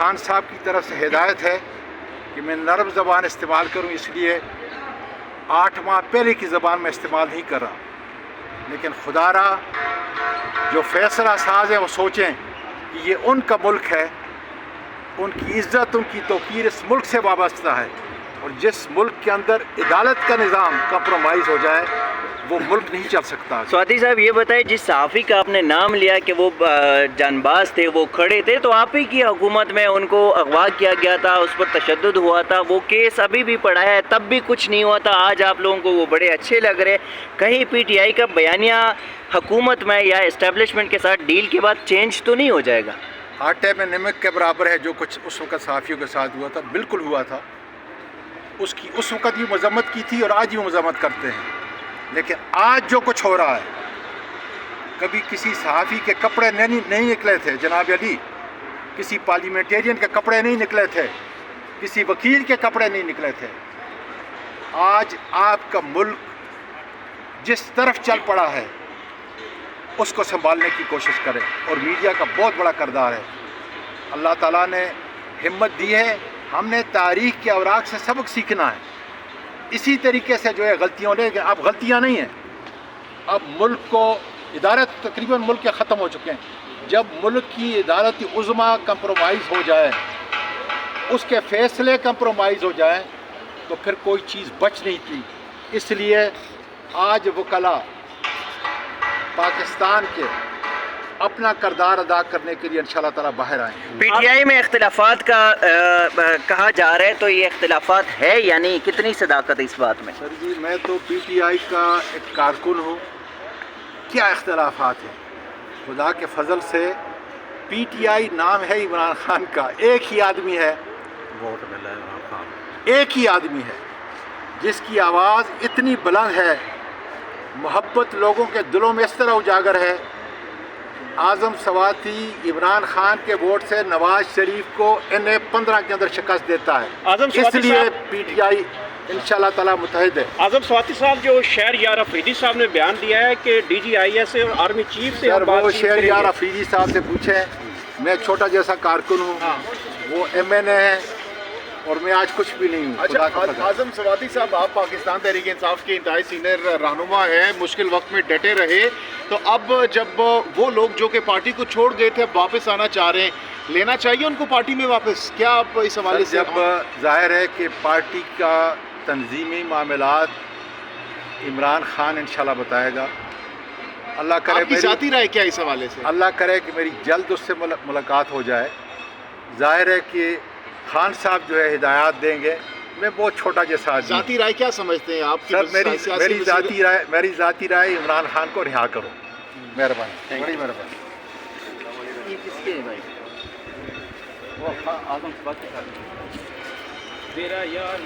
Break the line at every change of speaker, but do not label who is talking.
خان صاحب کی طرف سے ہدایت ہے کہ میں نرم زبان استعمال کروں، اس لیے 8 ماہ پہلے کی زبان میں استعمال نہیں کر رہا، لیکن خدا را جو فیصلہ ساز ہیں وہ سوچیں کہ یہ ان کا ملک ہے، ان کی عزت، ان کی توقیر اس ملک سے وابستہ ہے، اور جس ملک کے اندر عدالت کا نظام کمپرومائز ہو جائے وہ ملک نہیں چل سکتا۔
سوادی صاحب یہ بتائیں، جس صحافی کا آپ نے نام لیا کہ وہ جان باز تھے، وہ کھڑے تھے، تو آپ ہی کی حکومت میں ان کو اغوا کیا گیا تھا، اس پر تشدد ہوا تھا، وہ کیس ابھی بھی پڑا ہے، تب بھی کچھ نہیں ہوا تھا، آج آپ لوگوں کو وہ بڑے اچھے لگ رہے، کہیں پی ٹی آئی کا بیانیہ حکومت میں یا اسٹیبلشمنٹ کے ساتھ ڈیل کے بعد چینج تو نہیں ہو جائے گا؟
آٹے میں نمک کے برابر ہے جو کچھ اس وقت صحافیوں کے ساتھ ہوا تھا، بالکل ہوا تھا، اس کی اس وقت بھی مذمت کی تھی اور آج بھی مذمت کرتے ہیں، لیکن آج جو کچھ ہو رہا ہے، کبھی کسی صحافی کے کپڑے نہیں نکلے تھے جناب علی، کسی پارلیمنٹیرین کے کپڑے نہیں نکلے تھے، کسی وکیل کے کپڑے نہیں نکلے تھے۔ آج آپ کا ملک جس طرف چل پڑا ہے اس کو سنبھالنے کی کوشش کریں، اور میڈیا کا بہت بڑا کردار ہے۔ اللہ تعالیٰ نے ہمت دی ہے، ہم نے تاریخ کے اوراق سے سبق سیکھنا ہے، اسی طریقے سے جو ہے غلطیوں نے، اب غلطیاں نہیں ہیں، اب ملک کو عدالت تقریباً ملک کے ختم ہو چکے ہیں، جب ملک کی عدالت عظمیٰ کمپرومائز ہو جائے، اس کے فیصلے کمپرومائز ہو جائیں تو پھر کوئی چیز بچ نہیں تھی۔ اس لیے آج وکلاء پاکستان کے اپنا کردار ادا کرنے کے لیے انشاءاللہ تعالیٰ باہر آئیں گے۔
پی ٹی آئی میں اختلافات کا کہا جا رہا ہے، تو یہ اختلافات ہے یعنی کتنی صداقت ہے اس بات میں؟
سر جی، میں تو پی ٹی آئی کا ایک کارکن ہوں، کیا اختلافات ہیں؟ خدا کے فضل سے پی ٹی آئی نام ہے عمران خان کا، ایک ہی آدمی ہے، ووٹ ملا ہے عمران خان، ایک ہی آدمی ہے جس کی آواز اتنی بلند ہے، محبت لوگوں کے دلوں میں اس طرح اجاگر ہے۔ اعظم سواتی عمران خان کے ووٹ سے نواز شریف کو NA-15 کے اندر شکست دیتا ہے، اس لیے پی ٹی آئی انشاءاللہ تعالیٰ متحد ہے۔
اعظم سواتی صاحب، جو شہر یار افریدی صاحب نے بیان دیا ہے کہ ڈی جی آئی ایس اور آرمی چیف سے
سر وہ شہر یار افریدی صاحب سے پوچھیں، میں چھوٹا جیسا کارکن ہوں، وہ MNA ہے اور میں آج کچھ بھی نہیں ہوں۔
اچھا اعظم سواتی صاحب، آپ پاکستان تحریک انصاف کے انتہائی سینئر رہنما ہیں، مشکل وقت میں ڈٹے رہے، تو اب جب وہ لوگ جو کہ پارٹی کو چھوڑ گئے تھے اب واپس آنا چاہ رہے ہیں، لینا چاہیے ان کو پارٹی میں واپس؟ کیا آپ اس حوالے سے؟
جب ظاہر ہے کہ پارٹی کا تنظیمی معاملات عمران خان انشاءاللہ بتائے گا، اللہ کرے
آپ کی ذاتی رائے کیا اس حوالے سے؟
اللہ کرے کہ میری جلد اس سے ملاقات ہو جائے۔ ظاہر ہے کہ خان صاحب جو ہے ہدایات دیں گے، میں بہت چھوٹا جیسا آدمی۔
ذاتی رائے کیا سمجھتے ہیں آپ کی؟
سر میری ذاتی رائے عمران خان کو رہا کرو، مہربانی، بڑی مہربانی۔
یہ کس کے بھائی؟
وہ اعظم سواتی صاحب، میرا یار